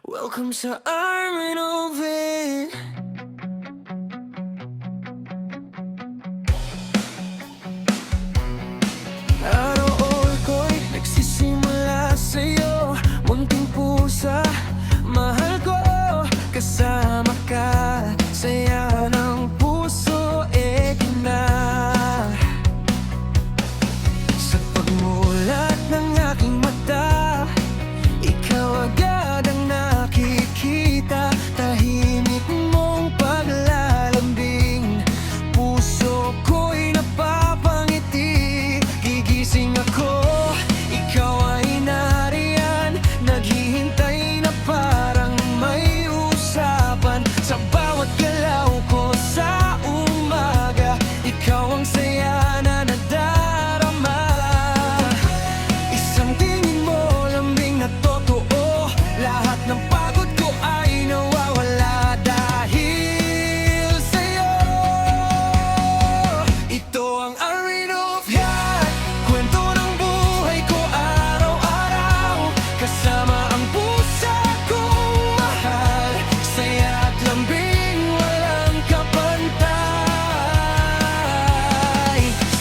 Welcome sa Armin Oven. Araw ko'y nagsisimula sa'yo, munting pusa, mahal ko, kasama ka, saya ng puso, na. Sa pagmulat ng aking mata, ikaw agad ang nakikita, tahimik mong paglalambing, puso ko'y napapangiti, gigising ako, ikaw ay nariyan, naghihintay na parang may usapan, sa bawat galaw ko sa umaga, ikaw ang saya na nadarama. Isang tingin mo lambing na totoo, lahat ng pagod ko ay nawawala dahil sa'yo. Ito ang Armin of Yan, kwento ng buhay ko araw-araw, kasama ang pusa kong mahal, saya at lambing walang kapantay.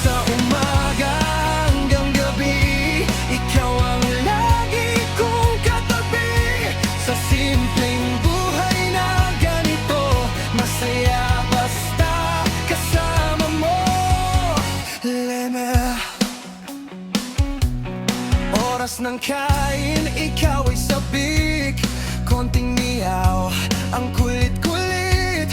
Sa umaga hanggang gabi, ikaw ang lagi kong katabi, sa simpleng buhay na ganito, masaya basta kasama mo. Leme, oras ng kain, ikaw ay sabik, konting miyaw, ang kulit-kulit,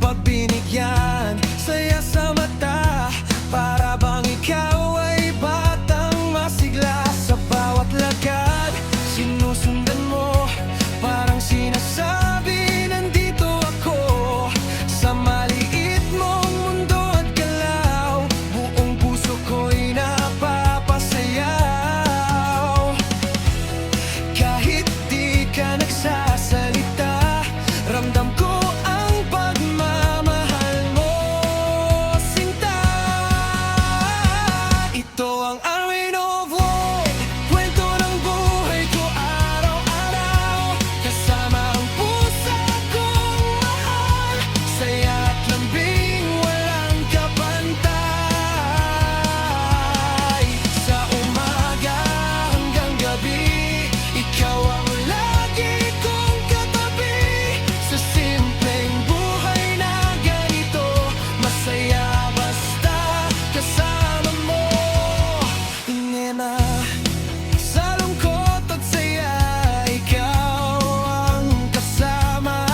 pag binigyan, saya sa mata, para bang ikaw ay batang masigla, sa bawat lakad, sinusundan mo, parang sinasabi, nandito ako, sa maliit mong mundo at galaw, buong puso ko'y napapasayaw. Kahit di ka nagsasalita, ramdam ko ang pagmamahal mo, sinta. Ito ang Armin of Love, kwento ng buhay ko araw-araw, kasama ang pusa kong mahal, saya at lambing walang kapantay. Sa umaga hanggang gabi, ikaw ang lagi kong katabi, sa simpleng buhay na ganito, masaya basta kasama mo. Nena, sa lungkot at saya, ikaw ang kasama,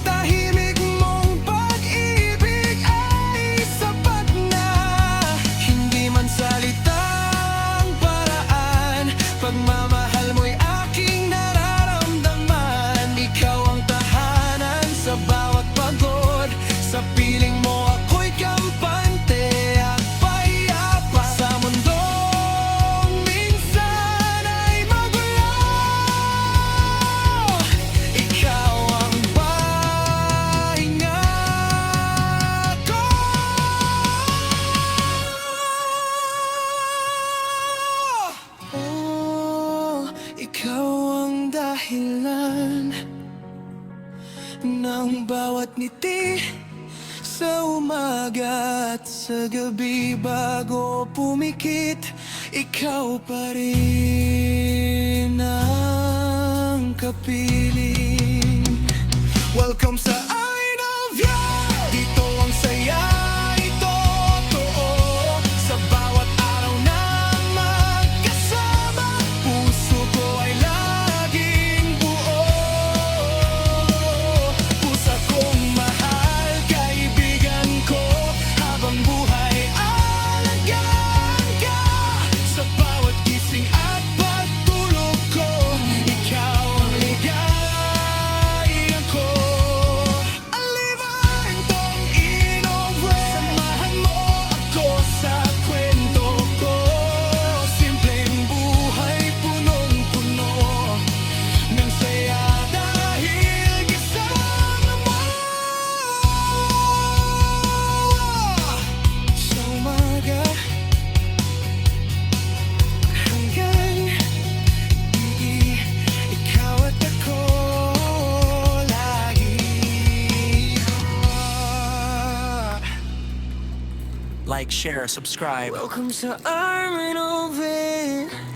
tahimik mong pag-ibig ay sapat na, hindi man salitang paraan, pagmamahal mo'y aking nararamdaman, ikaw ang tahanan sa bawat pagod, sa piling mo ako'y kampante at payapa, sa mundong minsan ay magulo, ikaw ang pahinga ko. Oh, ikaw ang dahilan ng bawat ngiti, sa umaga at sa gabi, bago pumikit, ikaw pa rin ang kapiling. Welcome sa Armin of Yan, dito ang saya, ito totoo, sa bawat araw na magkasama, puso ko ay laging buo, pusa kong mahal, kaibigan ko, habang buhay alagaan ka, sa bawat gising at pagtulog ko, ikaw ang ligaya ko. like, share, subscribe. Welcome sa Armin Oven.